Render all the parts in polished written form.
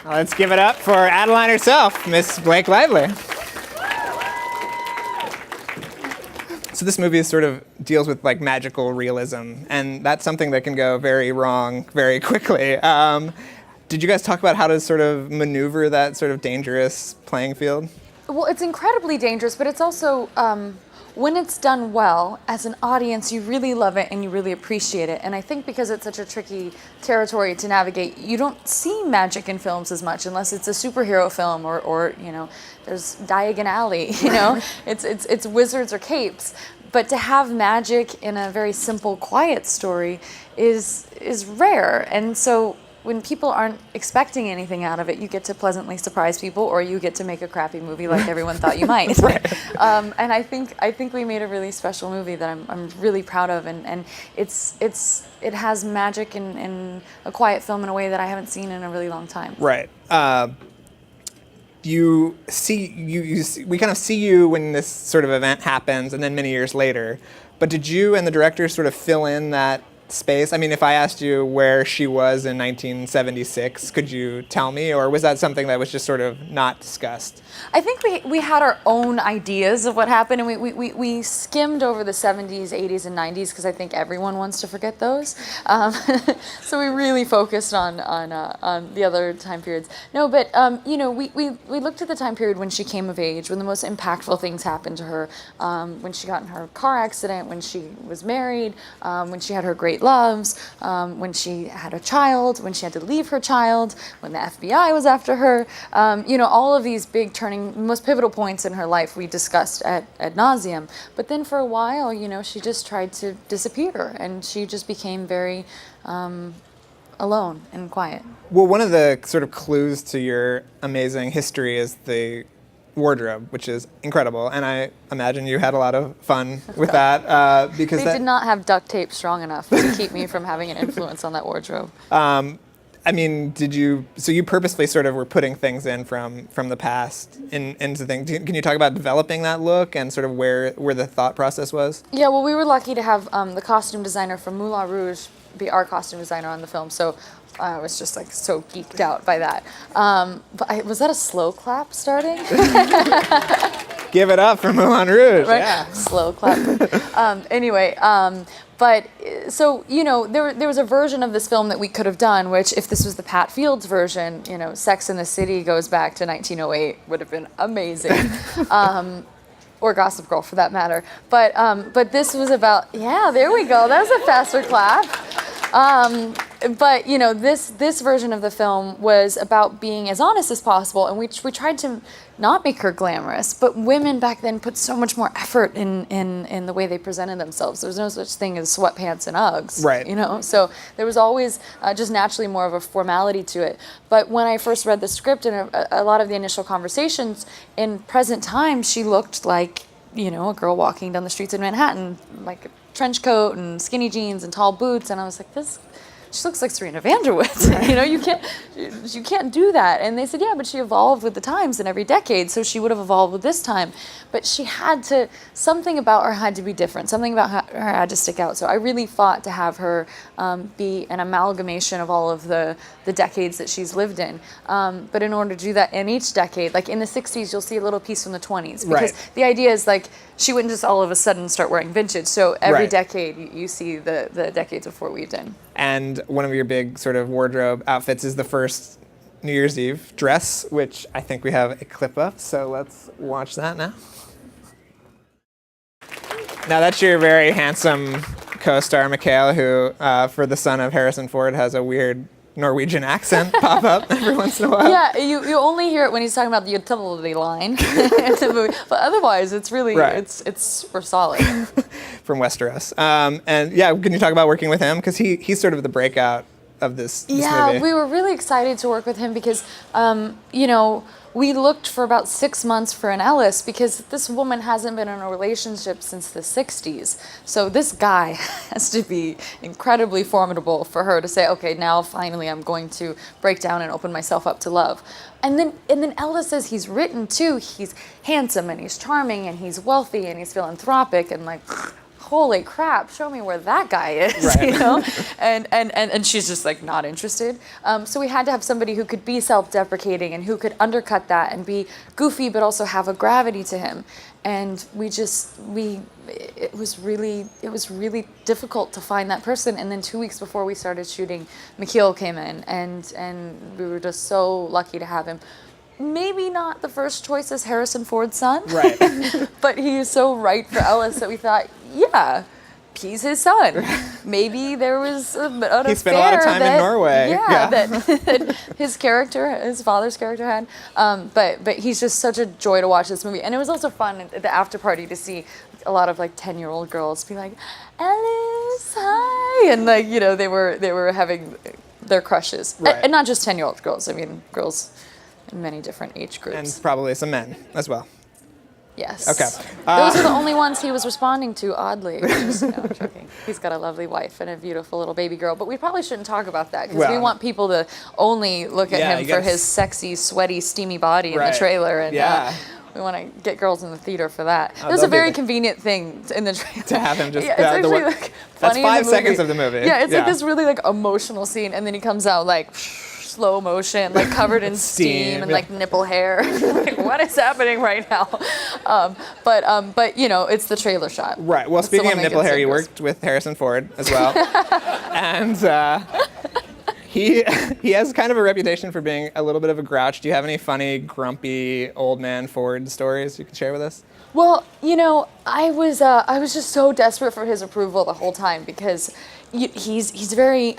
Let's give it up for Adaline herself, Miss Blake Lively. So this movie sort of deals with like magical realism, and that's something that can go very wrong very quickly. Did you guys talk about how to sort of maneuver that sort of dangerous playing field? Well, it's incredibly dangerous, but it's also, when it's done well, as an audience, you really love it and you really appreciate it. And I think because it's such a tricky territory to navigate, you don't see magic in films as much unless it's a superhero film or you know, there's Diagon Alley, you know, it's wizards or capes. But to have magic in a very simple, quiet story is rare. And so when people aren't expecting anything out of it, you get to pleasantly surprise people, or you get to make a crappy movie like everyone thought you might. Right. And I think we made a really special movie that I'm really proud of, and it has magic in a quiet film in a way that I haven't seen in a really long time. Right. We kind of see you when this sort of event happens, and then many years later. But did you and the director sort of fill in that space? I mean, if I asked you where she was in 1976, could you tell me, or was that something that was just sort of not discussed? I think we had our own ideas of what happened, and we skimmed over the 70s, 80s, and 90s because I think everyone wants to forget those. So we really focused on the other time periods. No, but you know, we looked at the time period when she came of age, when the most impactful things happened to her, when she got in her car accident, when she was married, when she had her great loves, when she had a child, when she had to leave her child, when the FBI was after her. You know, all of these big most pivotal points in her life we discussed ad nauseum. But then for a while, you know, she just tried to disappear, and she just became very alone and quiet. Well, one of the sort of clues to your amazing history is the wardrobe, which is incredible, and I imagine you had a lot of fun with that because they did not have duct tape strong enough to keep me from having an influence on that wardrobe. I mean, so you purposely sort of were putting things in from the past into things. Can you talk about developing that look and sort of where the thought process was? Yeah, well, we were lucky to have the costume designer from Moulin Rouge be our costume designer on the film, so I was just like so geeked out by that. But was that a slow clap starting? Give it up for Moulin Rouge. Right? Yeah. Slow clap. Anyway, but so, you know, there was a version of this film that we could have done, which if this was the Pat Fields version, you know, Sex and the City goes back to 1908, would have been amazing. Or Gossip Girl for that matter. But this was about, yeah, there we go. That was a faster clap. But you know, this version of the film was about being as honest as possible, and we tried to not make her glamorous. But women back then put so much more effort in the way they presented themselves. There was no such thing as sweatpants and Uggs, right? You know, so there was always just naturally more of a formality to it. But when I first read the script and a lot of the initial conversations, in present time, she looked like, you know, a girl walking down the streets of Manhattan, like a trench coat and skinny jeans and tall boots, and I was like, she looks like Serena Vanderwood. You know, you can't do that. And they said, yeah, but she evolved with the times in every decade, so she would have evolved with this time. But something about her had to be different. Something about her had to stick out. So I really fought to have her be an amalgamation of all of the decades that she's lived in. But in order to do that in each decade, like in the 60s, you'll see a little piece from the 20s. Because the idea is like, she wouldn't just all of a sudden start wearing vintage. So every decade, you see the decades before weaved in. And one of your big sort of wardrobe outfits is the first New Year's Eve dress, which I think we have a clip of. So let's watch that now. Now that's your very handsome co-star, Mikhail, who, for the son of Harrison Ford, has a weird Norwegian accent pop up every once in a while. Yeah, you only hear it when he's talking about the utility line in the movie, but otherwise it's really it's super solid. From Westeros, and yeah, can you talk about working with him, because he's sort of the breakout of this movie? Yeah, we were really excited to work with him because you know, we looked for about 6 months for an Ellis because this woman hasn't been in a relationship since the 60s. So this guy has to be incredibly formidable for her to say, okay, now finally I'm going to break down and open myself up to love. And then Ellis says he's written too. He's handsome and he's charming and he's wealthy and he's philanthropic and like, holy crap, show me where that guy is, Right. you know? And she's just like not interested. So we had to have somebody who could be self-deprecating and who could undercut that and be goofy but also have a gravity to him. And it was really difficult to find that person. And then 2 weeks before we started shooting, McKeel came in, and we were just so lucky to have him. Maybe not the first choice as Harrison Ford's son, Right. but he is so right for Ellis that we thought, yeah, he's his son. Maybe there was an affair. He spent a lot of time in Norway. Yeah, that his character, his father's character had. But he's just such a joy to watch this movie. And it was also fun at the after party to see a lot of like 10-year-old girls be like, Ellis, hi. And like, you know, they were having their crushes. Right. And not just 10-year-old girls. I mean, girls in many different age groups. And probably some men as well. Yes. Okay. Those are the only ones he was responding to, oddly. Just, no, I'm joking. He's got a lovely wife and a beautiful little baby girl. But we probably shouldn't talk about that because we Well, want people to only look at him for his sexy, sweaty, steamy body in the trailer. And we want to get girls in the theater for that. It was a very convenient thing in the trailer. To have him just... it's actually like that's funny 5 seconds of the movie. Yeah, it's like this really like emotional scene. And then he comes out like... slow motion, like covered in steam and like nipple hair. Like, what is happening right now? But you know, it's the trailer shot. Right. Well, It's speaking the of one that nipple gets hair, you fingers. worked with Harrison Ford as well, and he has kind of a reputation for being a little bit of a grouch. Do you have any funny, grumpy old man Ford stories you could share with us? Well, you know, I was just so desperate for his approval the whole time because he's very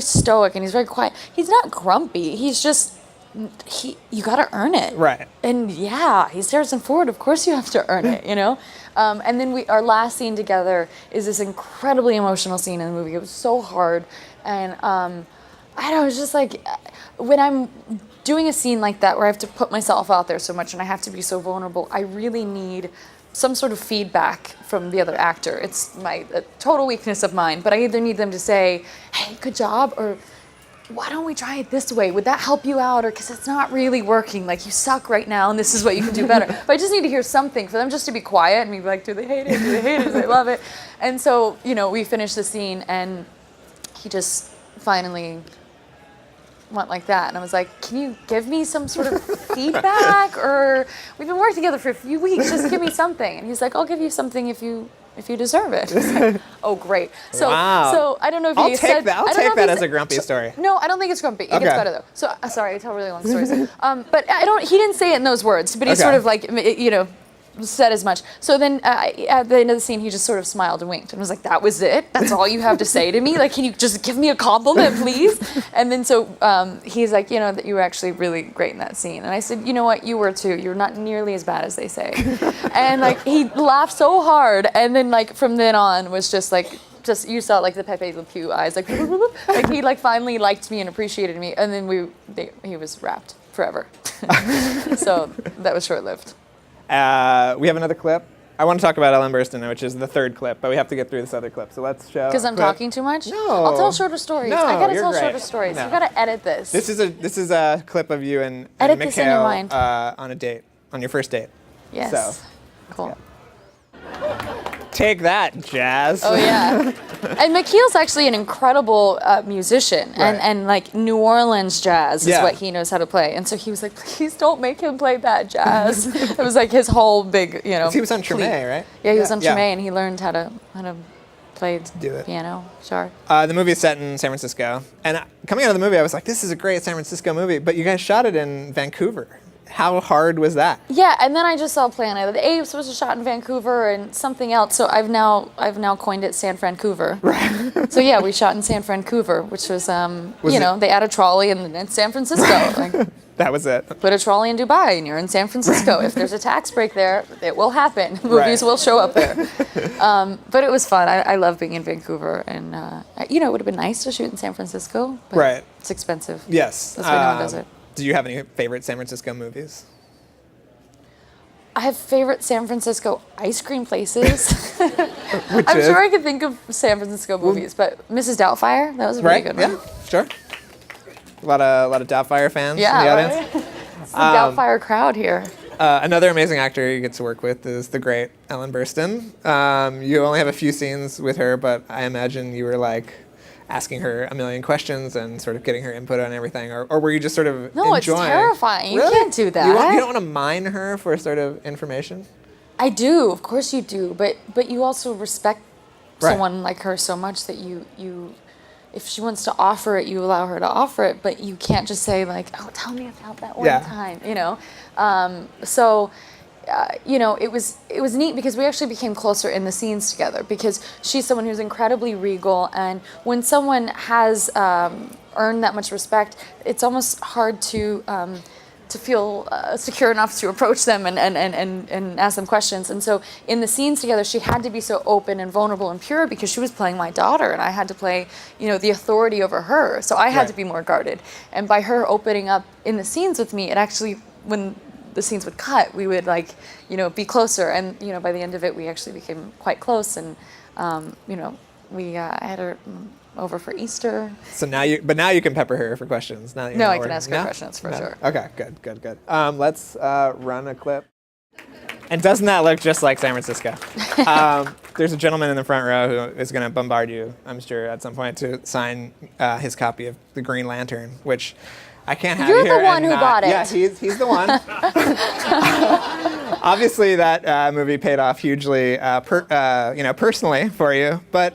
stoic and he's very quiet. He's not grumpy. He's just you got to earn it. Right. And yeah, he's Harrison Ford. Of course you have to earn it, you know? And then our last scene together is this incredibly emotional scene in the movie. It was so hard. And I don't know, it's just like when I'm doing a scene like that where I have to put myself out there so much and I have to be so vulnerable, I really need some sort of feedback from the other actor. It's a total weakness of mine, but I either need them to say, hey, good job, or why don't we try it this way? Would that help you out? Or because it's not really working, like you suck right now and this is what you can do better. But I just need to hear something for them just to be quiet and be like, do they hate it? Do they hate it? Do they love it? And so, you know, we finished the scene and he just finally went like that, and I was like, can you give me some sort of feedback? Or we've been working together for a few weeks, just give me something. And he's like, I'll give you something if you deserve it. I was like, oh, great. So Wow. So I don't know if I'll he take said that. I'll I don't know take if that he as said- a grumpy story. No, I don't think it's grumpy. It Okay. gets better though. So sorry, I tell really long stories. But he didn't say it in those words, but he Okay. sort of like, you know, said as much. So then at the end of the scene, he just sort of smiled and winked and was like, that was it? That's all you have to say to me? Like, can you just give me a compliment, please? And then so he's like, you know, that you were actually really great in that scene. And I said, you know what, you were too. You're not nearly as bad as they say. And like, he laughed so hard. And then like, from then on was just like, you saw like the Pepe Le Pew eyes, like, like he like finally liked me and appreciated me. And then he was wrapped forever. So that was short-lived. We have another clip. I want to talk about Ellen Burstyn, which is the third clip, but we have to get through this other clip. So let's show. Because I'm clip. talking too much? No. I'll tell shorter stories. No, I gotta you're tell great. shorter stories. No. You gotta edit this. This is a clip of you and Edit this in your Mikhail mind. On a date, on your first date. Yes. So, cool. take that, Jazz. Oh yeah. And McKeel's actually an incredible musician, Right. and like New Orleans jazz is Yeah. what he knows how to play. And so he was like, please don't make him play that jazz. It was like his whole big, you know. He was on plea. Treme, right? Yeah, he was on Yeah. Treme, and he learned how to play Do it. piano. Sure. The movie is set in San Francisco, and coming out of the movie, I was like, "This is a great San Francisco movie." But you guys shot it in Vancouver. How hard was that? Yeah, and then I just saw Planet of the Apes was shot in Vancouver and something else. So I've now coined it San Francouver. Right. So yeah, we shot in San Francouver, which was they add a trolley in San Francisco. Like, That was it. put a trolley in Dubai and you're in San Francisco. If there's a tax break there, it will happen. Movies will show up there. But it was fun. I love being in Vancouver, and it would have been nice to shoot in San Francisco. But Right. It's expensive. Yes. That's why no one does it. Do you have any favorite San Francisco movies? I have favorite San Francisco ice cream places. Which I'm is? sure I could think of San Francisco movies, but Mrs. Doubtfire, that was a pretty Right? good one. Yeah. Sure. A lot of Doubtfire fans in the Yeah, audience. right? It's the Doubtfire crowd here. Another amazing actor you get to work with is the great Ellen Burstyn. You only have a few scenes with her, but I imagine you were like asking her a million questions and sort of getting her input on everything, or were you just sort of No, enjoying? it's terrifying. You Really? can't do that. You don't want to mine her for sort of information? I do, of course you do, but you also respect Right. someone like her so much that you if she wants to offer it, you allow her to offer it, but you can't just say like, oh, tell me about that one time, you know. You know, it was neat because we actually became closer in the scenes together because she's someone who's incredibly regal, and when someone has earned that much respect, it's almost hard to feel secure enough to approach them and ask them questions. And so in the scenes together, she had to be so open and vulnerable and pure because she was playing my daughter and I had to play, you know, the authority over her. So I had to be more guarded. And by her opening up in the scenes with me, it actually, when the scenes would cut, we would like, you know, be closer. And, you know, by the end of it, we actually became quite close. And, you know, I had her over for Easter. So now you can pepper her for questions. Now that you know I can ask her questions for sure. Okay, good. Let's run a clip. And doesn't that look just like San Francisco? There's a gentleman in the front row who is going to bombard you, I'm sure, at some point to sign his copy of The Green Lantern, which I can't have You're here. the one who bought it. Yeah, he's the one. Obviously, that movie paid off hugely, personally for you, but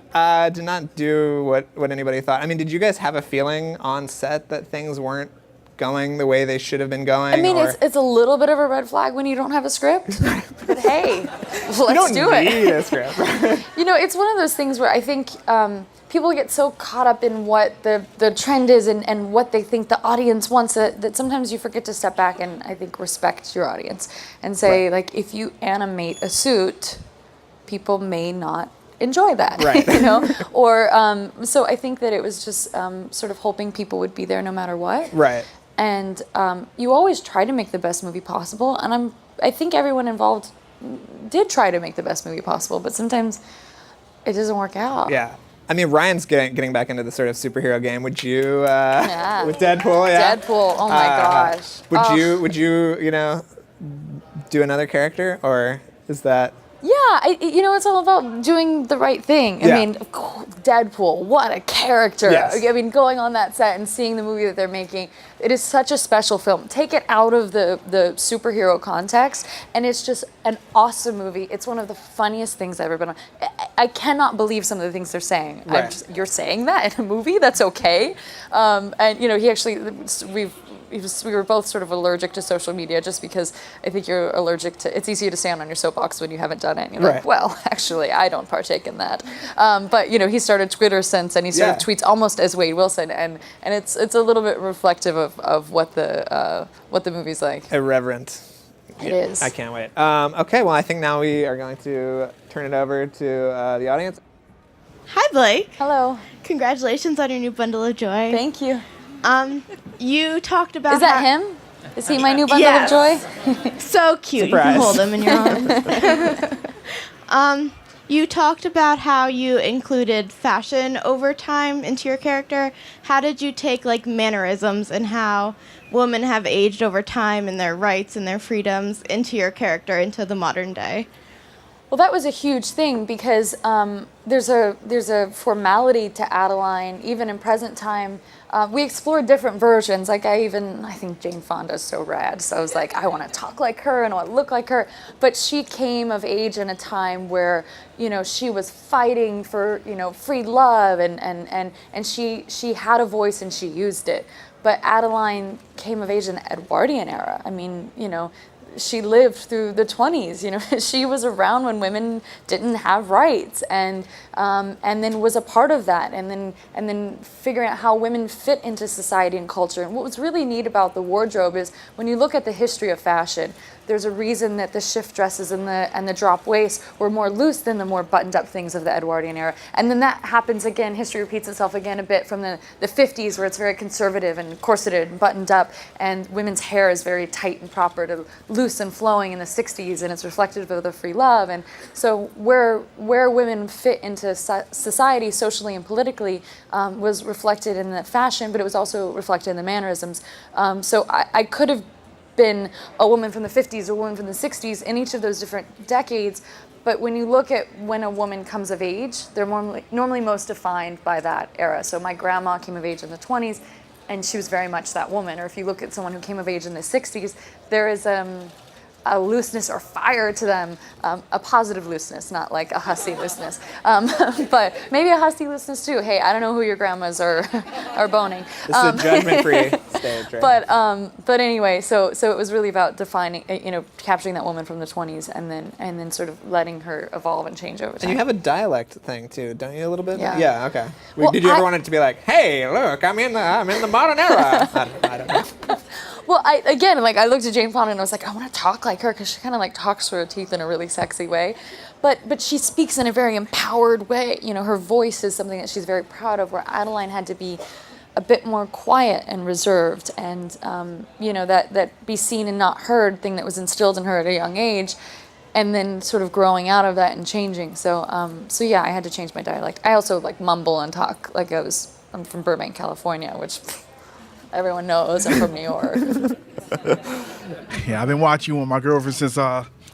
did not do what anybody thought. I mean, did you guys have a feeling on set that things weren't going the way they should have been going? I mean, it's a little bit of a red flag when you don't have a script, but hey, let's do it. You don't need a script. You know, it's one of those things where I think people get so caught up in what the trend is and what they think the audience wants that sometimes you forget to step back and I think respect your audience and say, like, if you animate a suit, people may not enjoy that, right. You know? Or, so I think that it was just sort of hoping people would be there no matter what. Right. And you always try to make the best movie possible, and I think everyone involved did try to make the best movie possible, but sometimes it doesn't work out. Yeah. I mean, Ryan's getting back into the sort of superhero game. Would you, with Deadpool? Yeah. Deadpool. Oh my gosh. Would you do another character, or is that? Yeah, it's all about doing the right thing. I mean, Deadpool, what a character. Yes. I mean, going on that set and seeing the movie that they're making, it is such a special film. Take it out of the superhero context, and it's just an awesome movie. It's one of the funniest things I've ever been on. I cannot believe some of the things they're saying. Right. You're saying that in a movie? That's okay. And, he actually, we were both sort of allergic to social media just because I think you're allergic to, it's easier to stand on your soapbox when you haven't done it. And you're like, well, actually, I don't partake in that. But, he started Twitter since, and he sort of tweets almost as Wade Wilson. And it's a little bit reflective of what the movie's like. Irreverent. It is. I can't wait. Okay, well, I think now we are going to turn it over to the audience. Hi, Blake. Hello. Congratulations on your new bundle of joy. Thank you. You talked about Is that him? Is he my new bundle of joy? So cute. Surprise. You can hold him in your arms. You talked about how you included fashion over time into your character. How did you take like mannerisms and how women have aged over time and their rights and their freedoms into your character into the modern day? Well, that was a huge thing because there's a formality to Adaline, even in present time. We explored different versions. Like I think Jane Fonda's so rad. So I was like, I want to talk like her and I want to look like her. But she came of age in a time where, she was fighting for, free love and she had a voice and she used it. But Adaline came of age in the Edwardian era. I mean, she lived through the 20s. She was around when women didn't have rights, and then was a part of that, and then figuring out how women fit into society and culture. And what was really neat about the wardrobe is when you look at the history of fashion, there's a reason that the shift dresses and the drop waist were more loose than the more buttoned up things of the Edwardian era. And then that happens again, history repeats itself again a bit from the 50s, where it's very conservative and corseted and buttoned up, and women's hair is very tight and proper to loose and flowing in the 60s, and it's reflective of the free love. And so where women fit into society socially and politically was reflected in the fashion, but it was also reflected in the mannerisms. So I could have been a woman from the 50s or a woman from the 60s in each of those different decades. But when you look at when a woman comes of age, they're normally most defined by that era. So my grandma came of age in the 20s, and she was very much that woman. Or if you look at someone who came of age in the 60s, there is a looseness or fire to them, a positive looseness, not like a hussy looseness, but maybe a hussy looseness too. Hey, I don't know who your grandmas are boning. This is a judgment-free stage, right? But anyway, so it was really about defining, capturing that woman from the 20s, and then sort of letting her evolve and change over time. And you have a dialect thing too, don't you? A little bit. Yeah. Yeah. Okay. Well, Did you ever want it to be like, "Hey, look, I'm in the modern era"? I don't know. Well, I looked at Jane Fonda and I was like, I want to talk like her, because she kind of like talks through her teeth in a really sexy way, but she speaks in a very empowered way. Her voice is something that she's very proud of. Where Adaline had to be a bit more quiet and reserved, and that be seen and not heard thing that was instilled in her at a young age, and then sort of growing out of that and changing. So yeah, I had to change my dialect. I also like mumble and talk like I'm from Burbank, California, which. Everyone knows I'm from New York. Yeah, I've been watching you with my girlfriend since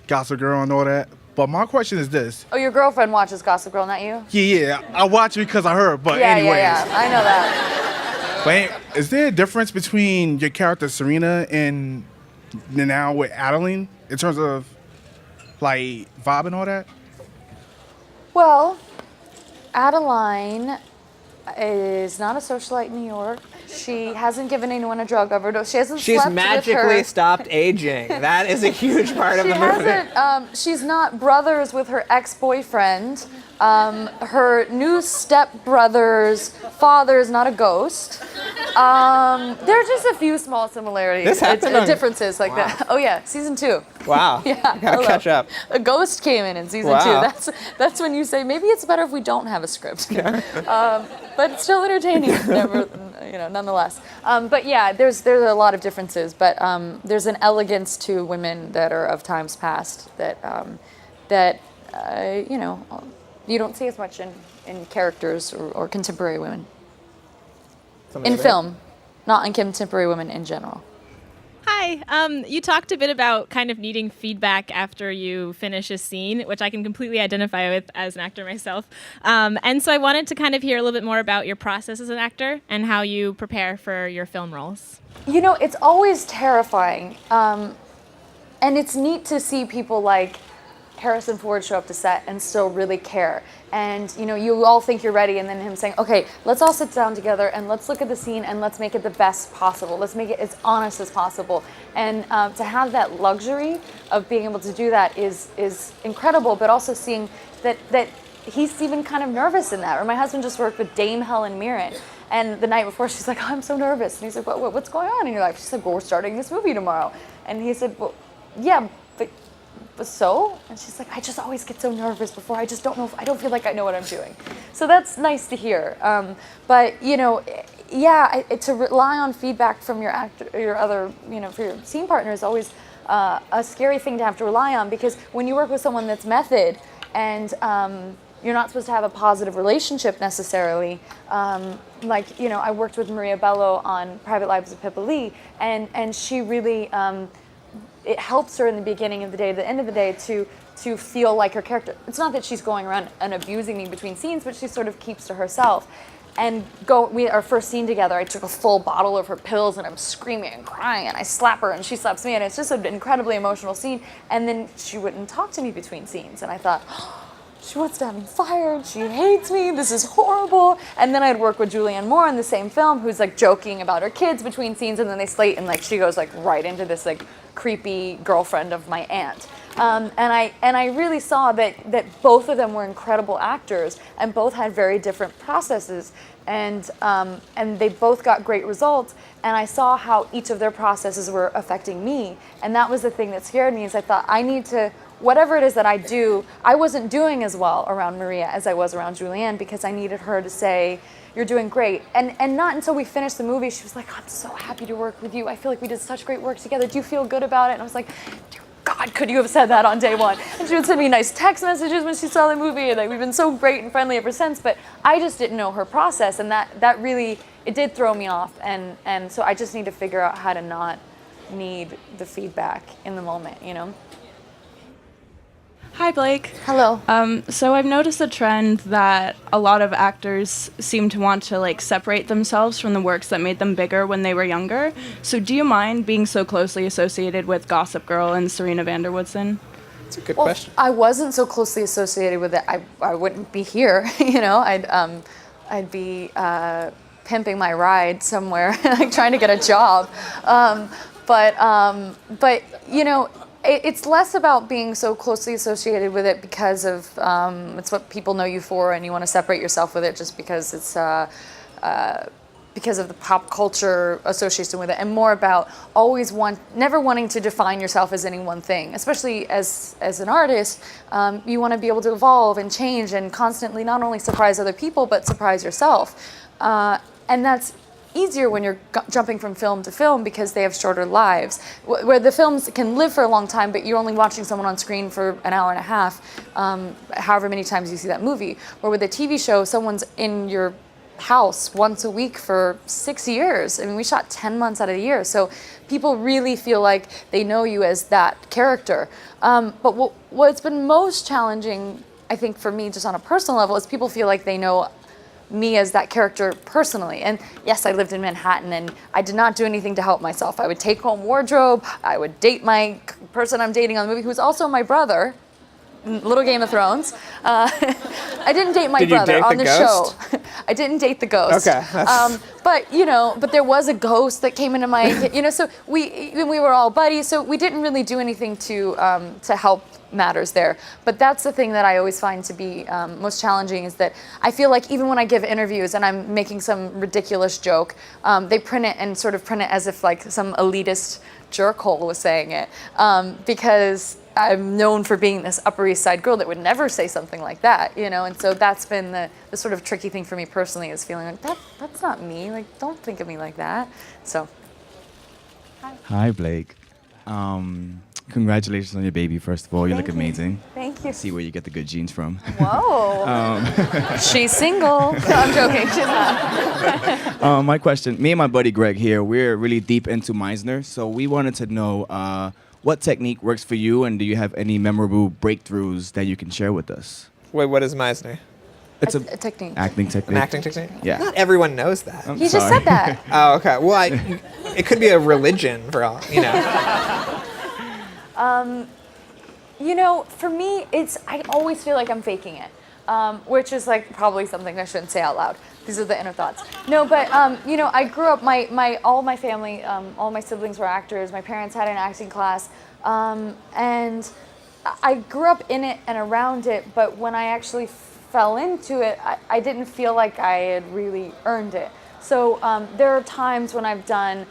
Gossip Girl and all that. But my question is this. Oh, your girlfriend watches Gossip Girl, not you? Yeah, I watch it because I heard. But anyways. Yeah, I know that. But is there a difference between your character Serena and now with Adaline in terms of like vibe and all that? Well, Adaline is not a socialite in New York. She hasn't given anyone a drug overdose. She's magically with her. stopped aging. That is a huge part of the movie. She's not brothers with her ex-boyfriend. Her new stepbrother's father is not a ghost. There are just a few small similarities. This happened differences like that. Oh yeah, season 2. Wow. Yeah. Gotta catch up. A ghost came in season 2. That's when you say maybe it's better if we don't have a script. Yeah. But it's still entertaining, nonetheless. But yeah, there's a lot of differences. But there's an elegance to women that are of times past that you don't see as much in characters or contemporary women. In film, not in contemporary women in general. Hi. You talked a bit about kind of needing feedback after you finish a scene, which I can completely identify with as an actor myself. And so I wanted to kind of hear a little bit more about your process as an actor and how you prepare for your film roles. It's always terrifying. And it's neat to see people like Harrison Ford show up to set and still really care. And you all think you're ready, and then him saying, okay, let's all sit down together and let's look at the scene and let's make it the best possible. Let's make it as honest as possible. And to have that luxury of being able to do that is incredible, but also seeing that he's even kind of nervous in that. Or my husband just worked with Dame Helen Mirren, and the night before she's like, oh, I'm so nervous. And he's like, what's going on in your life? She's like, well, we're starting this movie tomorrow. And he said, well, yeah, but so? And she's like, I just always get so nervous before. I just don't know. I don't feel like I know what I'm doing. So that's nice to hear. But to rely on feedback from your actor, your other, for your scene partner is always a scary thing to have to rely on, because when you work with someone that's method and you're not supposed to have a positive relationship necessarily. I worked with Maria Bello on Private Lives of Pippa Lee, and she really. It helps her in the beginning of the day, at the end of the day, to feel like her character. It's not that she's going around and abusing me between scenes, but she sort of keeps to herself. And our first scene together, I took a full bottle of her pills and I'm screaming and crying and I slap her and she slaps me, and it's just an incredibly emotional scene. And then she wouldn't talk to me between scenes, and I thought, she wants to have me fired, she hates me, this is horrible. And then I'd work with Julianne Moore in the same film, who's like joking about her kids between scenes, and then they slate and like she goes like right into this like creepy girlfriend of my aunt. And I really saw that both of them were incredible actors and both had very different processes, and they both got great results, and I saw how each of their processes were affecting me, and that was the thing that scared me. Is I thought I need to, whatever it is that I do, I wasn't doing as well around Maria as I was around Julianne, because I needed her to say, you're doing great. And not until we finished the movie, she was like, I'm so happy to work with you. I feel like we did such great work together. Do you feel good about it? And I was like, dear God, could you have said that on day one? And she would send me nice text messages when she saw the movie, and like, we've been so great and friendly ever since. But I just didn't know her process, and that really, it did throw me off. And so I just need to figure out how to not need the feedback in the moment, you know? Hi, Blake. Hello. So I've noticed a trend that a lot of actors seem to want to like separate themselves from the works that made them bigger when they were younger. So do you mind being so closely associated with Gossip Girl and Serena van der Woodsen? That's a good Well, question. I wasn't so closely associated with it. I wouldn't be here, you know. I'd be pimping my ride somewhere, like trying to get a job. But you know, it's less about being so closely associated with it because of it's what people know you for, and you want to separate yourself with it just because it's because of the pop culture association with it, and more about never wanting to define yourself as any one thing. Especially as an artist, you want to be able to evolve and change and constantly not only surprise other people but surprise yourself, and that's easier when you're jumping from film to film because they have shorter lives, where the films can live for a long time, but you're only watching someone on screen for an hour and a half, however many times you see that movie. Or with a TV show, someone's in your house once a week for 6 years. I mean, we shot 10 months out of the year, so people really feel like they know you as that character. But what's been most challenging, I think, for me, just on a personal level, is people feel like they know me as that character personally. And yes, I lived in Manhattan and I did not do anything to help myself. I would take home wardrobe, I would date my person I'm dating on the movie, who's also my brother, Little Game of Thrones. I didn't date my brother on the show. I didn't date the ghost. Okay. But you know, but there was a ghost that came into my, you know, so we were all buddies, so we didn't really do anything to help matters there. But that's the thing that I always find to be most challenging, is that I feel like even when I give interviews and I'm making some ridiculous joke, they print it and sort of print it as if like some elitist jerkhole was saying it, because I'm known for being this Upper East Side girl that would never say something like that, you know. And so that's been the sort of tricky thing for me personally, is feeling like that's not me, like don't think of me like that. So Hi, Blake. Congratulations on your baby, first of all. You look amazing. Thank you. See where you get the good genes from. Whoa. She's single. No, I'm joking. She's not. My question, me and my buddy Greg here, we're really deep into Meisner, so we wanted to know what technique works for you, and do you have any memorable breakthroughs that you can share with us? Wait, what is Meisner? It's A technique. acting technique. An acting technique? Yeah. Not everyone knows that. I'm He just sorry. said that. Oh, okay. Well, it could be a religion for all, you know. You know, for me, I always feel like I'm faking it, which is like probably something I shouldn't say out loud. These are the inner thoughts. No, but you know, I grew up. All my family, all my siblings were actors. My parents had an acting class, and I grew up in it and around it. But when I actually fell into it, I didn't feel like I had really earned it. So there are times when I've done,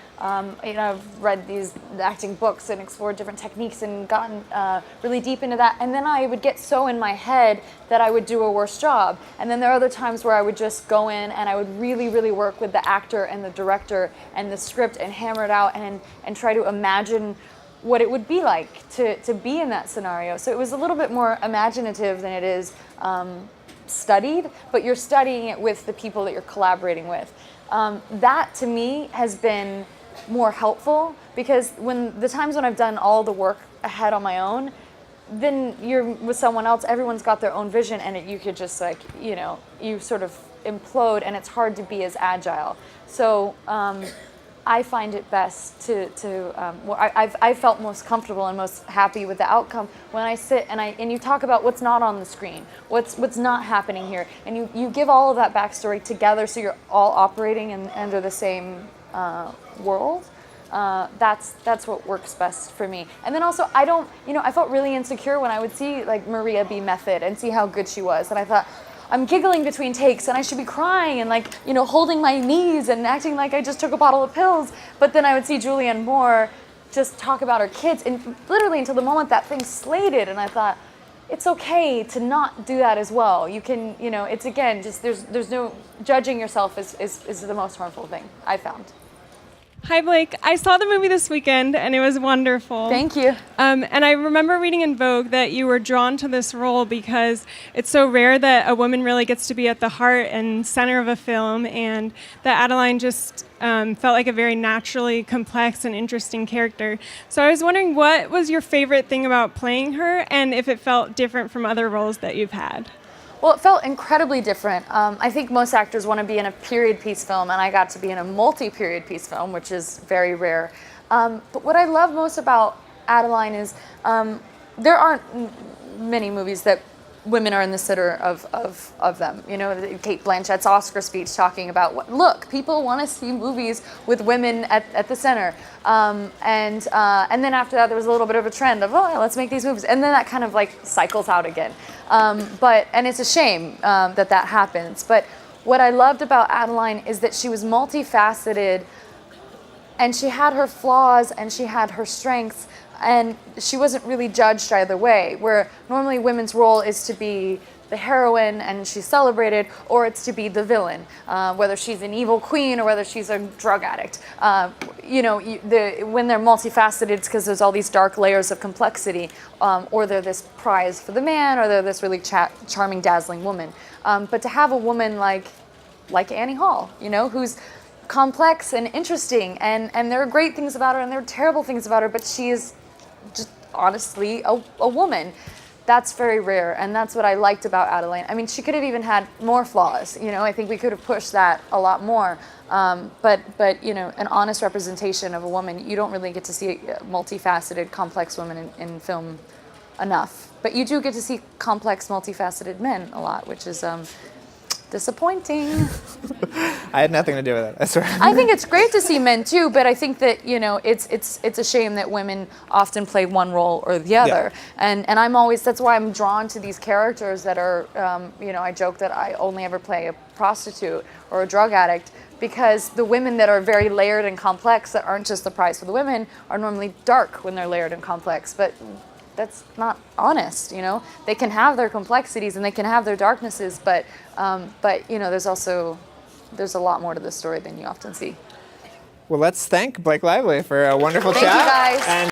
you know, I've read these acting books and explored different techniques and gotten really deep into that. And then I would get so in my head that I would do a worse job. And then there are other times where I would just go in and I would really, really work with the actor and the director and the script and hammer it out and try to imagine what it would be like to be in that scenario. So it was a little bit more imaginative than it is studied, but you're studying it with the people that you're collaborating with. That to me has been more helpful, because when the times when I've done all the work ahead on my own, then you're with someone else, everyone's got their own vision, and you could just like, you know, you sort of implode and it's hard to be as agile. So I find it best I felt most comfortable and most happy with the outcome when I sit and you talk about what's not on the screen, what's not happening here, and you give all of that backstory together so you're all operating under the same world. That's what works best for me. And then also I felt really insecure when I would see like Maria be method and see how good she was, and I thought, I'm giggling between takes and I should be crying and like, you know, holding my knees and acting like I just took a bottle of pills. But then I would see Julianne Moore just talk about her kids, and literally until the moment that thing slated, and I thought, it's okay to not do that as well. You can, you know, it's again, just there's no judging yourself is the most harmful thing I found. Hi, Blake. I saw the movie this weekend, and it was wonderful. Thank you. And I remember reading in Vogue that you were drawn to this role because it's so rare that a woman really gets to be at the heart and center of a film, and that Adaline just felt like a very naturally complex and interesting character. So I was wondering, what was your favorite thing about playing her, and if it felt different from other roles that you've had? Well, it felt incredibly different. I think most actors want to be in a period piece film, and I got to be in a multi-period piece film, which is very rare. But what I love most about Adaline is there aren't many movies that women are in the center of them. You know, Kate Blanchett's Oscar speech talking about, look, people want to see movies with women at the center. And then after that, there was a little bit of a trend of, oh, let's make these movies. And then that kind of like cycles out again. And it's a shame that happens. But what I loved about Adaline is that she was multifaceted, and she had her flaws and she had her strengths, and she wasn't really judged either way, where normally women's role is to be the heroine and she's celebrated, or it's to be the villain, whether she's an evil queen or whether she's a drug addict. When they're multifaceted, it's because there's all these dark layers of complexity, or they're this prize for the man, or they're this really charming, dazzling woman. But to have a woman like Annie Hall, you know, who's complex and interesting, and there are great things about her and there are terrible things about her, but she is just honestly a woman. That's very rare, and that's what I liked about Adaline. I mean, she could have even had more flaws. You know, I think we could have pushed that a lot more. But you know, an honest representation of a woman, you don't really get to see a multifaceted, complex women in film enough. But you do get to see complex, multifaceted men a lot, which is disappointing. I had nothing to do with it, I swear. I think it's great to see men too, but I think that, you know, it's a shame that women often play one role or the other. Yeah. And I'm always, that's why I'm drawn to these characters that are, you know, I joke that I only ever play a prostitute or a drug addict, because the women that are very layered and complex, that aren't just the prize for the women, are normally dark when they're layered and complex. But that's not honest, you know. They can have their complexities and they can have their darknesses, but you know, there's a lot more to the story than you often see. Well, let's thank Blake Lively for a wonderful chat. Thank you, guys. And